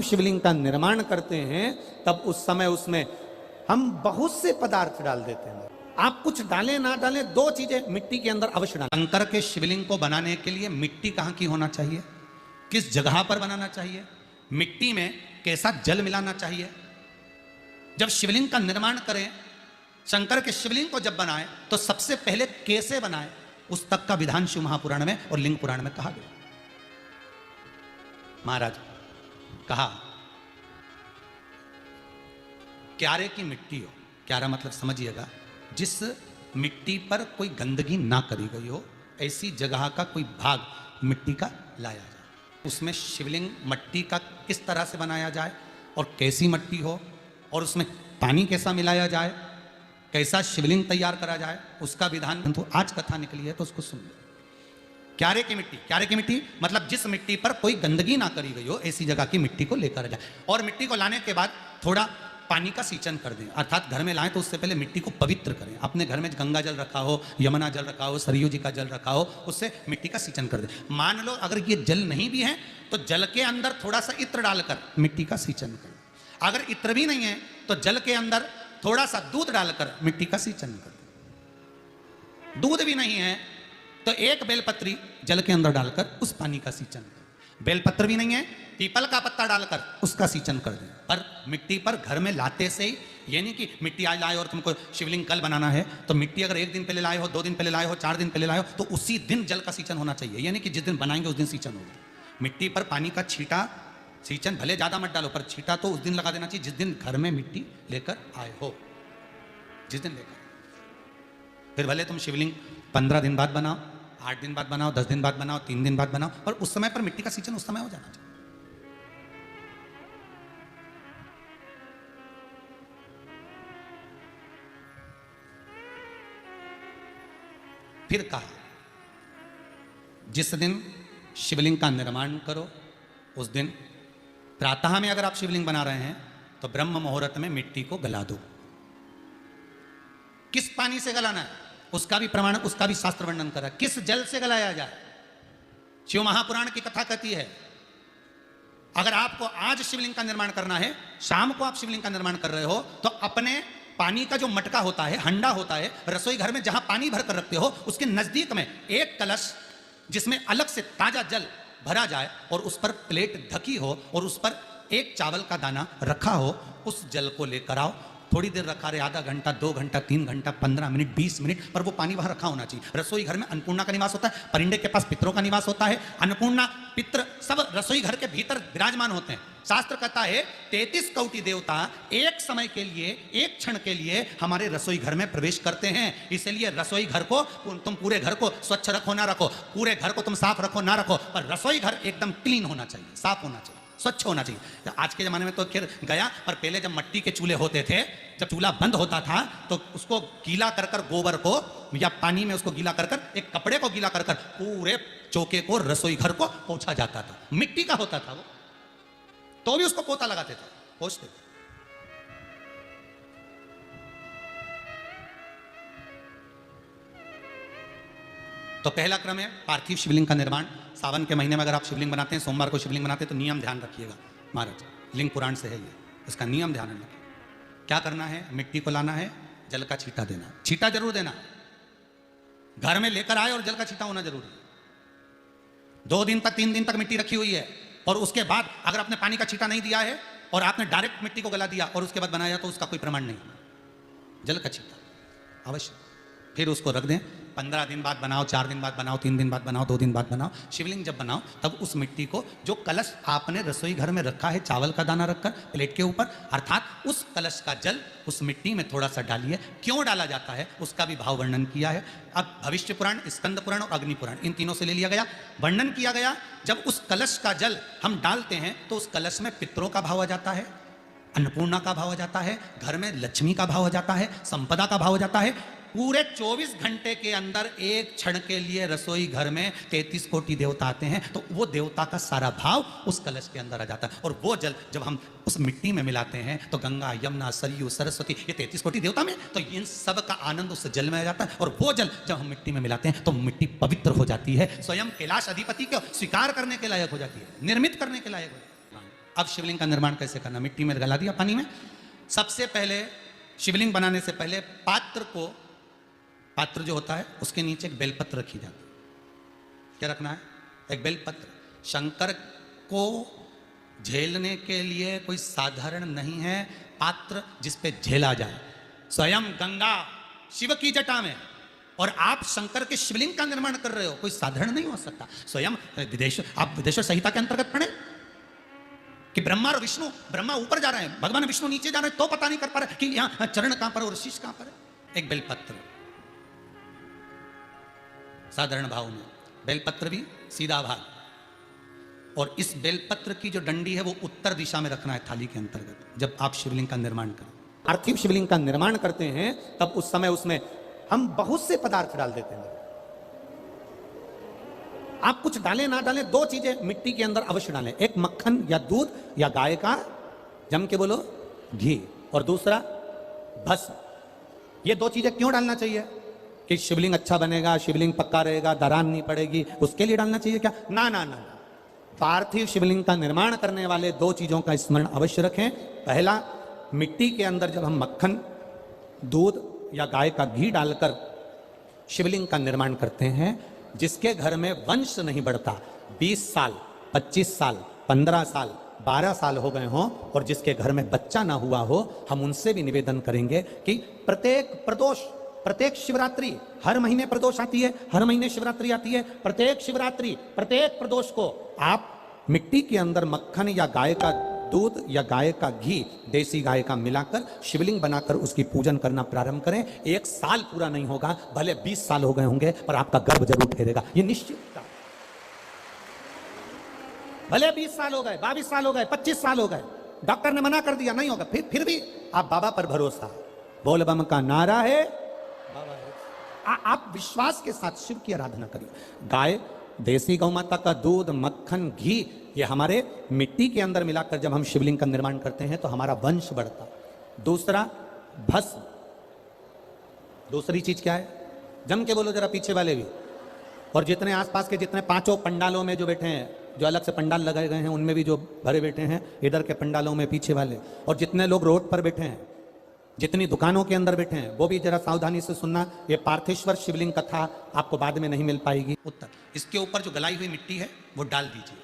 शिवलिंग का निर्माण करते हैं तब उस समय उसमें हम बहुत से पदार्थ डाल देते हैं। आप कुछ डालें ना डालें, दो चीजें मिट्टी के अंदर अवश्य डालें। शंकर के शिवलिंग को बनाने के लिए मिट्टी कहाँ की होना चाहिए, किस जगह पर बनाना चाहिए, मिट्टी में कैसा जल मिलाना चाहिए। जब शिवलिंग का निर्माण करें, शंकर के शिवलिंग को जब बनाएं तो सबसे पहले कैसे बनाएं, उस तक का विधान शिव महापुराण में और लिंग पुराण में कहा गया। महाराज कहा क्यारे की मिट्टी हो, क्यारा मतलब समझिएगा जिस मिट्टी पर कोई गंदगी ना करी गई हो, ऐसी जगह का कोई भाग मिट्टी का लाया जाए। उसमें शिवलिंग मट्टी का किस तरह से बनाया जाए और कैसी मट्टी हो, और उसमें पानी कैसा मिलाया जाए, कैसा शिवलिंग तैयार करा जाए, उसका विधान तो आज कथा निकली है तो उसको सुन लो। क्यारे की मिट्टी, क्यारे की मिट्टी मतलब जिस मिट्टी पर कोई गंदगी ना करी गई हो, ऐसी जगह की मिट्टी को लेकर जाए। और मिट्टी को लाने के बाद थोड़ा पानी का सींचन कर दें, अर्थात घर में लाएं तो उससे पहले मिट्टी को पवित्र करें। अपने घर में गंगा जल रखा हो, यमुना जल रखा हो, सरयू जी का जल रखा हो, उससे मिट्टी का सींचन कर दें। मान लो अगर ये जल नहीं भी है तो जल के अंदर थोड़ा सा इत्र डालकर मिट्टी का सींचन करें। अगर इत्र भी नहीं है तो जल के अंदर थोड़ा सा दूध डालकर मिट्टी का सींचन कर दें। दूध भी नहीं है तो एक बेलपत्री जल के अंदर डालकर उस पानी का सींचन करें। बेलपत्र भी नहीं है, पीपल का पत्ता डालकर उसका सींचन कर दें। पर मिट्टी पर घर में लाते से ही, ये नहीं कि मिट्टी आज लाए और तुमको शिवलिंग कल बनाना है तो मिट्टी अगर 1 दिन पहले लाए हो, 2 दिन पहले लाए हो, 4 दिन पहले लाए हो तो उसी दिन जल का सींचन होना चाहिए। यानी कि जिस दिन बनाएंगे उस दिन सींचन होगा। मिट्टी पर पानी का छींटा, सींचन भले ज्यादा मत डालो पर छींटा तो उस दिन लगा देना चाहिए जिस दिन घर में मिट्टी लेकर आए हो, जिस दिन लेकर। फिर भले तुम शिवलिंग 15 दिन बाद बनाओ, 8 दिन बाद बनाओ, 10 दिन बाद बनाओ, 3 दिन बाद बनाओ, पर उस समय पर मिट्टी का सींचन उस समय हो जाना चाहिए। फिर कहा जिस दिन शिवलिंग का निर्माण करो उस दिन प्रातः में अगर आप शिवलिंग बना रहे हैं तो ब्रह्म मुहूर्त में मिट्टी को गला दो। किस पानी से गलाना है उसका भी प्रमाण, उसका भी शास्त्र वर्णन करा। किस जल से गलाया जाए, शिव महापुराण की कथा कहती है अगर आपको आज शिवलिंग का निर्माण करना है, शाम को आप शिवलिंग का निर्माण कर रहे हो तो अपने पानी का जो मटका होता है, हंडा होता है, रसोई घर में जहां पानी भर कर रखते हो उसके नजदीक में एक कलश जिसमें अलग से ताजा जल भरा जाए और उस पर प्लेट ढकी हो और उस पर एक चावल का दाना रखा हो, उस जल को लेकर आओ। थोड़ी देर रखा रहे, आधा घंटा, 2 घंटा, 3 घंटा, 15 मिनट, 20 मिनट, पर वो पानी वहां रखा होना चाहिए। रसोई घर में अन्नपूर्णा का निवास होता है, परिंदे के पास पितरों का निवास होता है, अन्नपूर्णा पित्र सब रसोई घर के भीतर विराजमान होते हैं। शास्त्र कहता है 33 कोटि देवता एक समय के लिए, एक क्षण के लिए हमारे रसोई घर में प्रवेश करते हैं। इसलिए रसोई घर को तुम पूरे घर को स्वच्छ रखो ना रखो, पूरे घर को तुम साफ रखो ना रखो, पर रसोई घर एकदम क्लीन होना चाहिए, साफ होना चाहिए, स्वच्छ होना चाहिए। आज के जमाने में तो खैर गया, पर पहले जब मट्टी के चूल्हे होते थे, जब चूल्हा बंद होता था तो उसको गीला कर कर गोबर को या पानी में उसको गीला कर कर, एक कपड़े को गीला कर कर पूरे चौके को, रसोई घर को पोंछा जाता था। मिट्टी का होता था वो, तो भी उसको पोता लगाते थे, पोंछते थे। तो पहला क्रम है पार्थिव शिवलिंग का निर्माण। सावन के महीने में अगर आप शिवलिंग बनाते हैं, सोमवार को शिवलिंग बनाते हैं तो नियम ध्यान रखिएगा महाराज, लिंग पुराण से है ये, इसका नियम ध्यान रखिए। क्या करना है, मिट्टी को लाना है, जल का छींटा देना, छींटा जरूर देना, घर में लेकर आए और जल का छींटा होना जरूरी है। 2 दिन तक, 3 दिन तक मिट्टी रखी हुई है और उसके बाद अगर आपने पानी का छींटा नहीं दिया है और आपने डायरेक्ट मिट्टी को गला दिया और उसके बाद बनाया तो उसका कोई प्रमाण नहीं। जल का छींटा अवश्य। फिर उसको रख दें, 15 दिन बाद बनाओ, 4 दिन बाद बनाओ, 3 दिन बाद बनाओ, 2 दिन बाद बनाओ। शिवलिंग जब बनाओ तब उस मिट्टी को, जो कलश आपने रसोई घर में रखा है चावल का दाना रखकर प्लेट के ऊपर, अर्थात उस कलश का जल उस मिट्टी में थोड़ा सा डालिए। क्यों डाला जाता है उसका भी भाव वर्णन किया है। अब भविष्य पुराण, स्कंद पुराण और अग्नि पुराण, इन तीनों से ले लिया गया, वर्णन किया गया। जब उस कलश का जल हम डालते हैं तो उस कलश में पितरों का भाव आ जाता है, अन्नपूर्णा का भाव आ जाता है, घर में लक्ष्मी का भाव आ जाता है, संपदा का भाव आ जाता है। पूरे 24 घंटे के अंदर एक क्षण के लिए रसोई घर में 33 कोटि देवता आते हैं, तो वो देवता का सारा भाव उस कलश के अंदर आ जाता है। और वो जल जब हम उस मिट्टी में मिलाते हैं तो गंगा, यमुना, सरयू, सरस्वती, ये 33 कोटि देवता में, तो इन सब का आनंद उस जल में आ जाता है। और वो जल जब हम मिट्टी में मिलाते हैं तो मिट्टी पवित्र हो जाती है, स्वयं कैलाश अधिपति को स्वीकार करने के लायक हो जाती है, निर्मित करने के लायक हो जाती है। अब शिवलिंग का निर्माण कैसे करना, मिट्टी में गला दिया पानी में। सबसे पहले शिवलिंग बनाने से पहले पात्र जो होता है उसके नीचे एक बेलपत्र रखी जाती है। क्या रखना है? एक बेलपत्र। शंकर को झेलने के लिए कोई साधारण नहीं है पात्र जिस पे झेला जाए। स्वयं गंगा शिव की जटा में, और आप शंकर के शिवलिंग का निर्माण कर रहे हो, कोई साधारण नहीं हो सकता। स्वयं आप विदेश्वर संहिता के अंतर्गत पढ़े कि ब्रह्मा और विष्णु, ब्रह्मा ऊपर जा रहे हैं, भगवान विष्णु नीचे जा रहे हैं, तो पता नहीं कर पा रहे कि यहां चरण कहां पर और शीश कहां पर है। एक बेलपत्र, साधारण भाव में बेलपत्र भी सीधा भाग, और इस बेलपत्र की जो डंडी है वो उत्तर दिशा में रखना है थाली के अंतर्गत जब आप शिवलिंग का निर्माण करें। पार्थिव शिवलिंग का निर्माण करते हैं तब उस समय उसमें हम बहुत से पदार्थ डाल देते हैं। आप कुछ डालें ना डालें, दो चीजें मिट्टी के अंदर अवश्य डालें। एक मक्खन या दूध या गाय का, जम के बोलो, घी, और दूसरा भस्म। ये दो चीजें क्यों डालना चाहिए? कि शिवलिंग अच्छा बनेगा, शिवलिंग पक्का रहेगा, दरार नहीं पड़ेगी, उसके लिए डालना चाहिए क्या? ना ना ना। पार्थिव शिवलिंग का निर्माण करने वाले दो चीजों का स्मरण अवश्य रखें। पहला, मिट्टी के अंदर जब हम मक्खन, दूध या गाय का घी डालकर शिवलिंग का निर्माण करते हैं, जिसके घर में वंश नहीं बढ़ता, 20 साल 25 साल 15 साल 12 साल हो गए हों और जिसके घर में बच्चा ना हुआ हो, हम उनसे भी निवेदन करेंगे कि प्रत्येक प्रदोष, प्रत्येक शिवरात्रि, हर महीने प्रदोष आती है, हर महीने शिवरात्रि आती है, प्रत्येक शिवरात्रि, प्रत्येक प्रदोष को आप मिट्टी के अंदर मक्खन या गाय का दूध या गाय का घी, देसी गाय का मिलाकर शिवलिंग बनाकर उसकी पूजन करना प्रारंभ करें। 1 साल पूरा नहीं होगा, भले 20 साल हो गए होंगे, पर आपका गर्भ जरूर ठहरेगा, ये निश्चित। भले 20 साल हो गए, 22 साल हो गए, 25 साल हो गए, डॉक्टर ने मना कर दिया, नहीं होगा, फिर भी आप बाबा पर भरोसा, बोल बम का नारा है, बाबा है। आप विश्वास के साथ शिव की आराधना करिए। गाय, देसी गौ माता का दूध, मक्खन, घी, ये हमारे मिट्टी के अंदर मिलाकर जब हम शिवलिंग का निर्माण करते हैं तो हमारा वंश बढ़ता। दूसरा, भस्म। दूसरी चीज क्या है? जम के बोलो जरा पीछे वाले भी, और जितने आसपास के जितने 5 पंडालों में जो बैठे हैं, जो अलग से पंडाल लगाए गए हैं उनमें भी जो भरे बैठे हैं, इधर के पंडालों में पीछे वाले, और जितने लोग रोड पर बैठे हैं, जितनी दुकानों के अंदर बैठे हैं, वो भी जरा सावधानी से सुनना। ये पार्थेश्वर शिवलिंग कथा आपको बाद में नहीं मिल पाएगी। उत्तर, इसके ऊपर जो गलाई हुई मिट्टी है वो डाल दीजिए,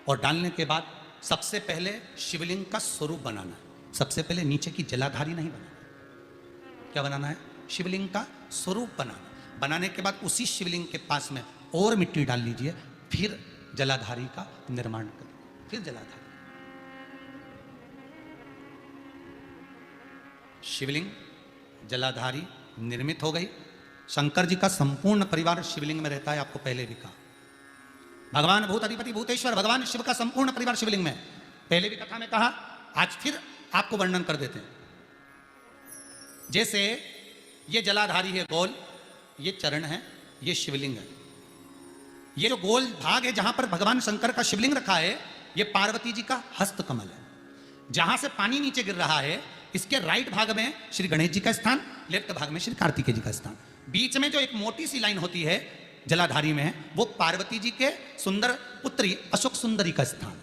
और डालने के बाद सबसे पहले शिवलिंग का स्वरूप बनाना है। सबसे पहले नीचे की जलाधारी नहीं बनाना। क्या बनाना है? शिवलिंग का स्वरूप बनाना। बनाने के बाद उसी शिवलिंग के पास में और मिट्टी डाल लीजिए, फिर जलाधारी का निर्माण करिए, फिर जलाधारी। शिवलिंग, जलाधारी निर्मित हो गई। शंकर जी का संपूर्ण परिवार शिवलिंग में रहता है, आपको पहले भी कहा। भगवान भूत अधिपति भूतेश्वर, भगवान शिव का संपूर्ण परिवार शिवलिंग में, पहले भी कथा में कहा, आज फिर आपको वर्णन कर देते हैं। जैसे ये जलाधारी है गोल, ये चरण है, ये शिवलिंग है। ये जो गोल भाग है जहां पर भगवान शंकर का शिवलिंग रखा है, ये पार्वती जी का हस्त कमल है। जहां से पानी नीचे गिर रहा है, इसके राइट भाग में श्री गणेश जी का स्थान, लेफ्ट भाग में श्री कार्तिकेय जी का स्थान। बीच में जो एक मोटी सी लाइन होती है जलाधारी में, वो पार्वती जी के सुंदर पुत्री अशोक सुंदरी का स्थान।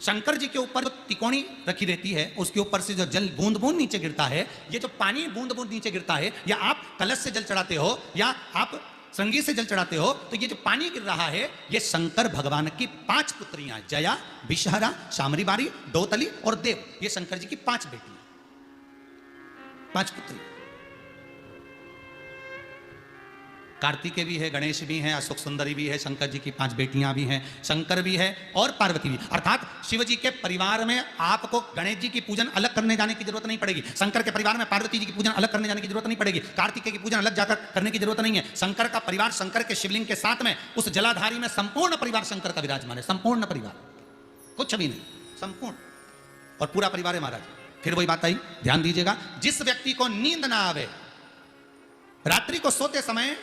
शंकर जी के ऊपर जो तिकोनी रखी रहती है, उसके ऊपर से जो जल बूंद बूंद नीचे गिरता है, ये जो पानी बूंद बूंद नीचे गिरता है, या आप कलश से जल चढ़ाते हो या आप श्रृंगी से जल चढ़ाते हो, तो ये जो पानी गिर रहा है, ये शंकर भगवान की 5 पुत्रियां, जया, विषहरा, शामरीबारी, दौतली और देव, ये शंकर जी की 5 बेटियां, 5 पुत्री। कार्तिकेय भी है, गणेश भी है, अशोक सुंदरी भी है, शंकर जी की 5 बेटियां भी हैं, शंकर भी है और पार्वती भी। अर्थात शिव जी के परिवार में आपको गणेश जी की पूजन अलग करने जाने की जरूरत नहीं पड़ेगी, शंकर के परिवार में पार्वती जी की पूजन अलग करने जाने की जरूरत नहीं पड़ेगी, कार्तिकेय की पूजन अलग जाकर करने की जरूरत नहीं है। शंकर का परिवार, शंकर के शिवलिंग के साथ में उस जलाधारी में संपूर्ण परिवार शंकर का विराजमान है, संपूर्ण परिवार, कुछ भी नहीं, संपूर्ण, और पूरा परिवार है महाराज। फिर वही बात आई, ध्यान दीजिएगा, जिस व्यक्ति को नींद ना आवे, रात्रि को सोते समय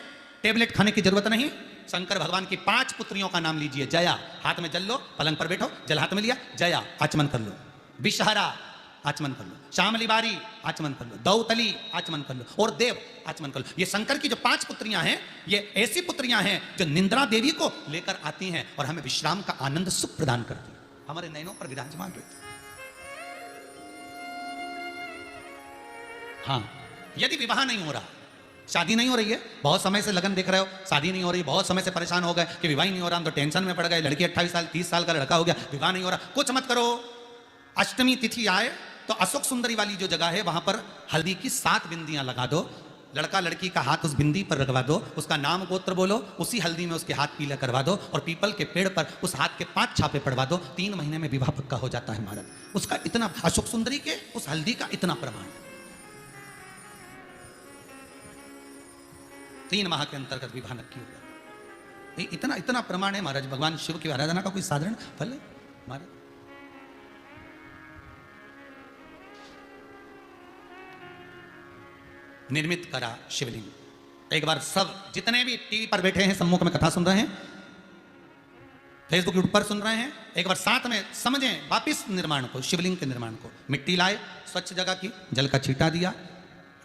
टेबलेट खाने की जरूरत नहीं, शंकर भगवान की 5 पुत्रियों का नाम लीजिए। जया, हाथ में जल लो, पलंग पर बैठो, जल हाथ में लिया, जया आचमन कर लो। विषहरा, आचमन कर लो। शामलीबारी, आचमन कर लो। दौतली, आचमन कर लो। और देव, आचमन कर लो। ये शंकर की जो 5 पुत्रियां हैं, ये ऐसी पुत्रियां हैं जो निंद्रा देवी को लेकर आती हैं और हमें विश्राम का आनंद सुख प्रदान करती हैं, हमारे नयनों पर विराजमान रहती हैं। हाँ, यदि विवाह नहीं हो रहा, शादी नहीं हो रही है, बहुत समय से लगन देख रहे हो, शादी नहीं हो रही, बहुत समय से परेशान हो गए कि विवाह ही नहीं हो रहा, हम तो टेंशन में पड़ गए, लड़की 28 साल 30 साल का लड़का हो गया, विवाह नहीं हो रहा, कुछ मत करो। अष्टमी तिथि आए तो अशोक सुंदरी वाली जो जगह है वहां पर हल्दी की 7 बिंदियां लगा दो, लड़का लड़की का हाथ उस बिंदी पर रखवा दो, उसका नाम गोत्र बोलो, उसी हल्दी में उसके हाथ पीला करवा दो और पीपल के पेड़ पर उस हाथ के 5 छापे पड़वा दो, 3 महीने में विवाह पक्का हो जाता है महाराज। उसका इतना, अशोक सुंदरी के उस हल्दी का इतना प्रमाण, 3 माह के अंतर्गत विवाह नक्की हो गया। इतना इतना प्रमाण है महाराज। भगवान शिव की आराधना का कोई साधारण फल है महाराज। निर्मित करा शिवलिंग। एक बार सब जितने भी टीवी पर बैठे हैं, सम्मुख में कथा सुन रहे हैं, फेसबुक यूट्यूब पर सुन रहे हैं, एक बार साथ में समझें वापिस निर्माण को, शिवलिंग के निर्माण को। मिट्टी लाए, स्वच्छ जगह की, जल का छींटा दिया,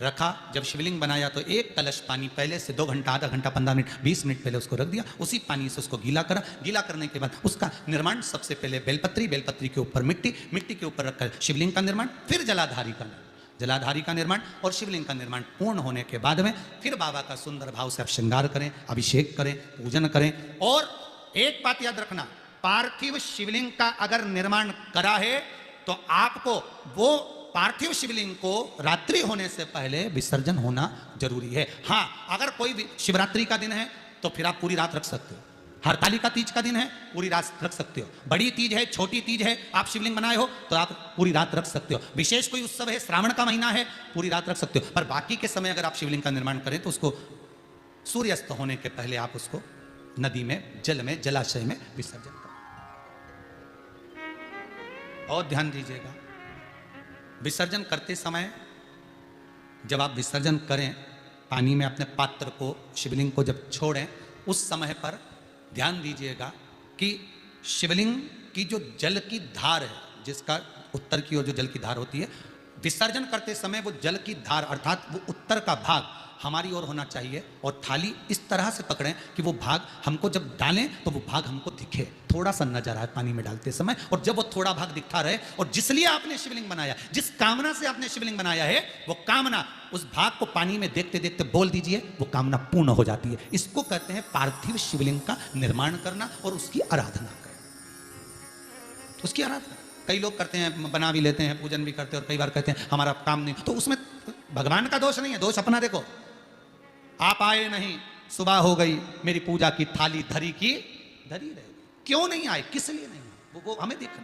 रखा। जब शिवलिंग बनाया तो एक कलश पानी पहले से 2 घंटा, आधा घंटा, 15 मिनट, 20 मिनट पहले उसको रख दिया। उसी पानी से उसको गीला करा। गीला करने के बाद उसका निर्माण, सबसे पहले बेलपत्री, बेलपत्री के ऊपर मिट्टी, मिट्टी के ऊपर रखकर शिवलिंग का निर्माण, फिर जलाधारी का निर्माण, जलाधारी का निर्माण और शिवलिंग का निर्माण पूर्ण होने के बाद में फिर बाबा का सुंदर भाव से आप श्रृंगार करें, अभिषेक करें, पूजन करें। और एक बात याद रखना, पार्थिव शिवलिंग का अगर निर्माण करा है तो आपको वो पार्थिव शिवलिंग को रात्रि होने से पहले विसर्जन होना जरूरी है। हाँ, अगर कोई शिवरात्रि का दिन है तो फिर आप पूरी रात रख सकते हो। हरतालिका तीज का दिन है, पूरी रात रख सकते हो। बड़ी तीज है, छोटी तीज है, आप शिवलिंग बनाए हो तो आप पूरी रात रख सकते हो। विशेष कोई उत्सव है, श्रावण का महीना है, पूरी रात रख सकते हो। पर बाकी के समय अगर आप शिवलिंग का निर्माण करें तो उसको सूर्यास्त होने के पहले आप उसको नदी में, जल में, जलाशय में विसर्जन करें। और ध्यान दीजिएगा, विसर्जन करते समय जब आप विसर्जन करें, पानी में अपने पात्र को, शिवलिंग को जब छोड़ें, उस समय पर ध्यान दीजिएगा कि शिवलिंग की जो जल की धार है, जिसका उत्तर की ओर जो जल की धार होती है, विसर्जन करते समय वो जल की धार अर्थात वो उत्तर का भाग हमारी ओर होना चाहिए। और थाली इस तरह से पकड़ें कि वो भाग हमको जब डालें तो वो भाग हमको दिखे, थोड़ा सा नजर आए पानी में डालते समय। और जब वो थोड़ा भाग दिखता रहे, और जिस लिए आपने शिवलिंग बनाया, जिस कामना से आपने शिवलिंग बनाया है, वो कामना उस भाग को पानी में देखते देखते बोल दीजिए, वो कामना पूर्ण हो जाती है। इसको कहते हैं पार्थिव शिवलिंग का निर्माण करना और उसकी आराधना करना। उसकी आराधना कई लोग करते हैं, बना भी लेते हैं, पूजन भी करते हैं, और कई बार कहते हैं हमारा काम नहीं, तो उसमें भगवान का दोष नहीं है, दोष अपना देखो। आप आए नहीं, सुबह हो गई, मेरी पूजा की थाली धरी की धरी रहे, क्यों नहीं आए, किस लिए नहीं, वो हमें देखना।